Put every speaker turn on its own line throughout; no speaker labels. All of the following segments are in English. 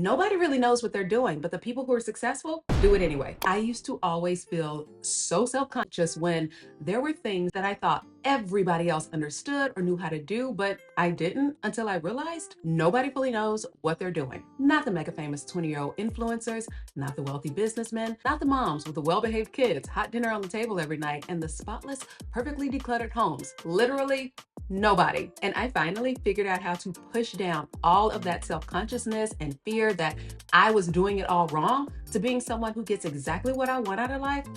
Nobody really knows what they're doing, but the people who are successful do it anyway. I used to always feel so self-conscious when there were things that I thought everybody else understood or knew how to do, but I didn't until I realized nobody fully knows what they're doing. Not the mega famous 20-year-old influencers, not the wealthy businessmen, not the moms with the well-behaved kids, hot dinner on the table every night, and the spotless, perfectly decluttered homes. Literally, nobody. And I finally figured out how to push down all of that self-consciousness and fear that I was doing it all wrong to being someone who gets exactly what I want out of life,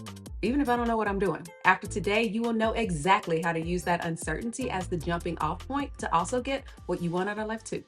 even if I don't know what I'm doing. After today, you will know exactly how to use that uncertainty as the jumping off point to also get what you want out of life too.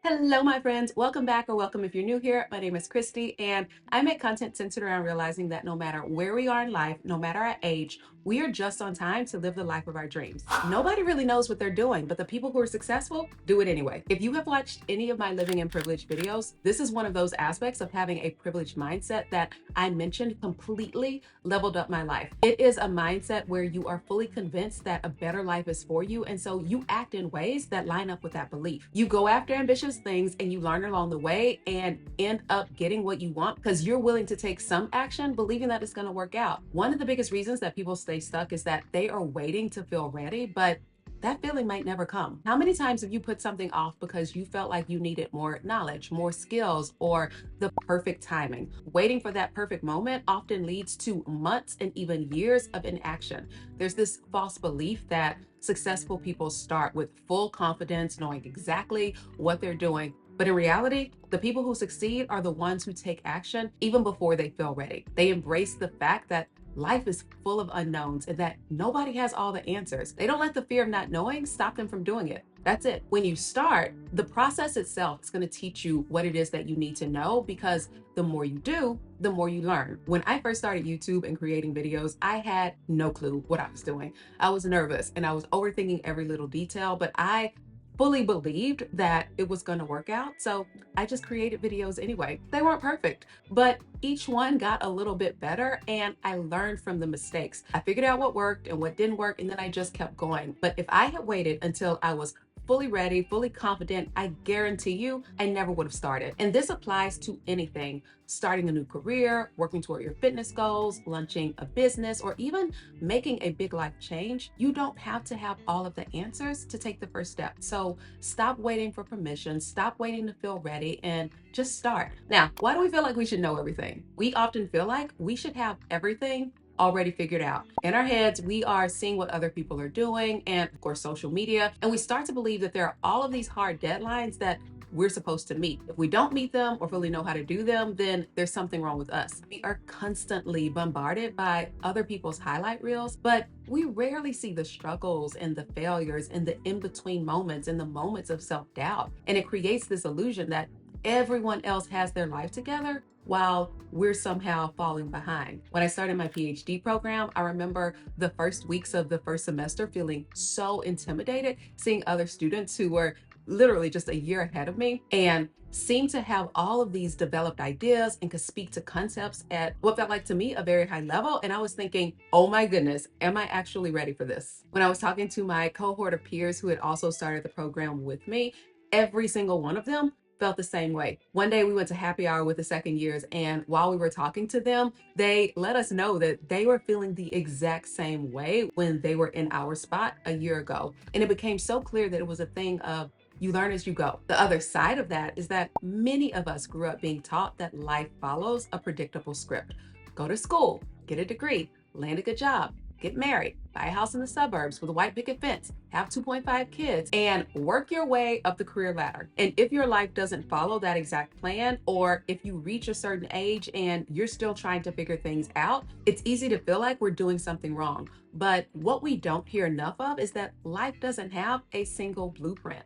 Hello, my friends. Welcome back, or welcome if you're new here. My name is Christy, and I make content centered around realizing that no matter where we are in life, no matter our age, we are just on time to live the life of our dreams. Nobody really knows what they're doing, but the people who are successful do it anyway. If you have watched any of my living in privilege videos, this is one of those aspects of having a privileged mindset that I mentioned completely leveled up my life. It is a mindset where you are fully convinced that a better life is for you, and so you act in ways that line up with that belief. You go after ambitious things and you learn along the way and end up getting what you want because you're willing to take some action, believing that it's going to work out. One of the biggest reasons that people stay stuck is that they are waiting to feel ready, but that feeling might never come. How many times have you put something off because you felt like you needed more knowledge, more skills, or the perfect timing? Waiting for that perfect moment often leads to months and even years of inaction. There's this false belief that successful people start with full confidence, knowing exactly what they're doing. But in reality, the people who succeed are the ones who take action even before they feel ready. They embrace the fact that life is full of unknowns and that nobody has all the answers. They don't let the fear of not knowing stop them from doing it. That's it. When you start, the process itself is going to teach you what it is that you need to know, because the more you do, the more you learn. When I first started YouTube and creating videos, I had no clue what I was doing. I was nervous and I was overthinking every little detail, but I fully believed that it was going to work out. So I just created videos anyway. They weren't perfect, but each one got a little bit better and I learned from the mistakes. I figured out what worked and what didn't work, and then I just kept going. But if I had waited until I was fully ready, fully confident, I guarantee you I never would have started. And this applies to anything: starting a new career, working toward your fitness goals, launching a business, or even making a big life change. You don't have to have all of the answers to take the first step. So stop waiting for permission, stop waiting to feel ready, and just start. Now, why do we feel like we should know everything? We often feel like we should have everything already figured out. In our heads, we are seeing what other people are doing and, of course, social media, and we start to believe that there are all of these hard deadlines that we're supposed to meet. If we don't meet them or really know how to do them, then there's something wrong with us. We are constantly bombarded by other people's highlight reels, but we rarely see the struggles and the failures and the in-between moments and the moments of self-doubt. And it creates this illusion that everyone else has their life together while we're somehow falling behind. When I started my PhD program, I remember the first weeks of the first semester feeling so intimidated, seeing other students who were literally just a year ahead of me and seemed to have all of these developed ideas and could speak to concepts at what felt like to me a very high level. And I was thinking, oh my goodness, am I actually ready for this? When I was talking to my cohort of peers who had also started the program with me, every single one of them felt the same way. One day we went to happy hour with the second years, and while we were talking to them, they let us know that they were feeling the exact same way when they were in our spot a year ago. And it became so clear that it was a thing of you learn as you go. The other side of that is that many of us grew up being taught that life follows a predictable script. Go to school, get a degree, land a good job, get married, buy a house in the suburbs with a white picket fence, have 2.5 kids, and work your way up the career ladder. And if your life doesn't follow that exact plan, or if you reach a certain age and you're still trying to figure things out, it's easy to feel like we're doing something wrong. But what we don't hear enough of is that life doesn't have a single blueprint.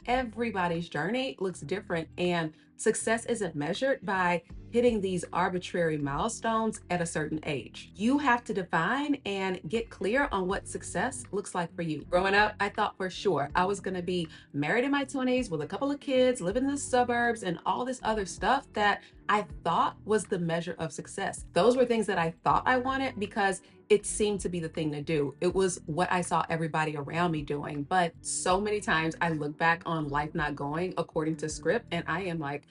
Everybody's journey looks different, and success isn't measured by hitting these arbitrary milestones at a certain age. You have to define and get clear on what success looks like for you. Growing up, I thought for sure I was going to be married in my 20s with a couple of kids, living in the suburbs, and all this other stuff that I thought was the measure of success. Those were things that I thought I wanted because it seemed to be the thing to do. It was what I saw everybody around me doing. But so many times I look back on life not going according to script and I am like,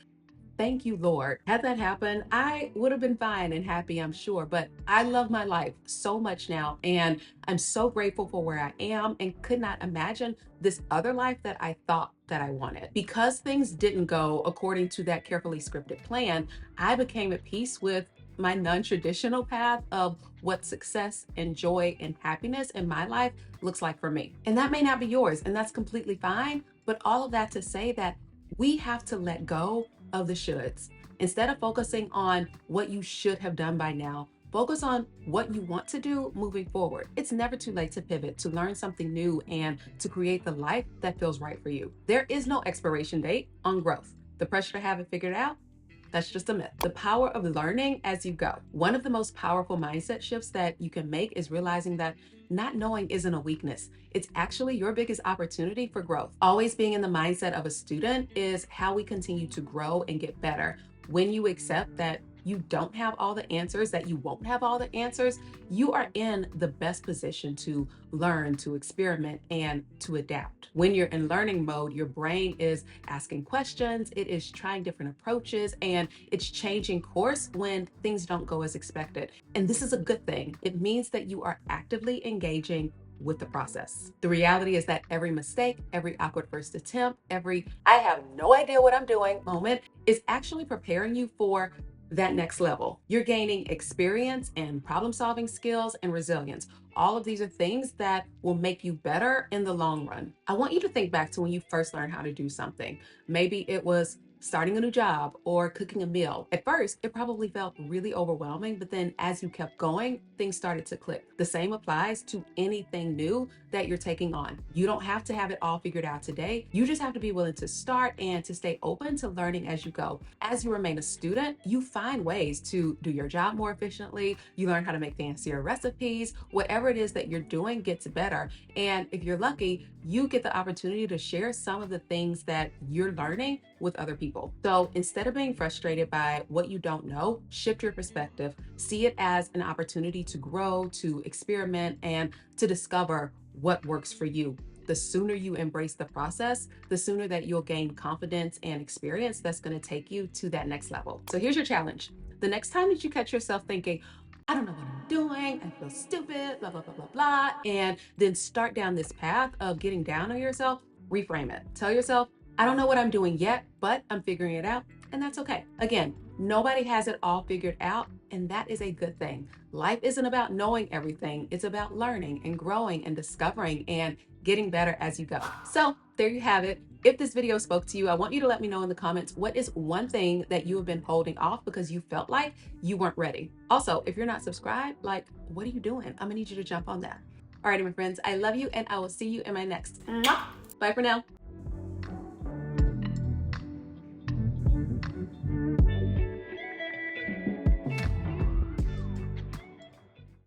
thank you, Lord. Had that happened, I would have been fine and happy, I'm sure. But I love my life so much now. And I'm so grateful for where I am and could not imagine this other life that I thought that I wanted. Because things didn't go according to that carefully scripted plan, I became at peace with my non-traditional path of what success and joy and happiness in my life looks like for me. And that may not be yours, and that's completely fine. But all of that to say that we have to let go of the shoulds. Instead of focusing on what you should have done by now, focus on what you want to do moving forward. It's never too late to pivot, to learn something new, and to create the life that feels right for you. There is no expiration date on growth. The pressure to have it figured out, that's just a myth. The power of learning as you go. One of the most powerful mindset shifts that you can make is realizing that not knowing isn't a weakness. It's actually your biggest opportunity for growth. Always being in the mindset of a student is how we continue to grow and get better. When you accept that you don't have all the answers, that you won't have all the answers, you are in the best position to learn, to experiment, and to adapt. When you're in learning mode, your brain is asking questions, it is trying different approaches, and it's changing course when things don't go as expected. And this is a good thing. It means that you are actively engaging with the process. The reality is that every mistake, every awkward first attempt, every I have no idea what I'm doing moment is actually preparing you for that next level. You're gaining experience and problem solving skills and resilience. All of these are things that will make you better in the long run. I want you to think back to when you first learned how to do something. Maybe it was starting a new job or cooking a meal. At first, it probably felt really overwhelming, but then as you kept going, things started to click. The same applies to anything new that you're taking on. You don't have to have it all figured out today. You just have to be willing to start and to stay open to learning as you go. As you remain a student, you find ways to do your job more efficiently. You learn how to make fancier recipes. Whatever it is that you're doing gets better. And if you're lucky, you get the opportunity to share some of the things that you're learning with other people. So instead of being frustrated by what you don't know, shift your perspective. See it as an opportunity to grow, to experiment, and to discover what works for you. The sooner you embrace the process, the sooner that you'll gain confidence and experience that's going to take you to that next level. So here's your challenge. The next time that you catch yourself thinking, I don't know what I'm doing, I feel stupid, blah, blah, blah, blah, blah, and then start down this path of getting down on yourself, reframe it. Tell yourself, I don't know what I'm doing yet, but I'm figuring it out, and that's okay. Again, nobody has it all figured out, and that is a good thing. Life isn't about knowing everything. It's about learning and growing and discovering and getting better as you go. So there you have it. If this video spoke to you, I want you to let me know in the comments, what is one thing that you have been holding off because you felt like you weren't ready? Also, if you're not subscribed, like, what are you doing? I'm gonna need you to jump on that. All righty, my friends, I love you, and I will see you in my next. Bye for now.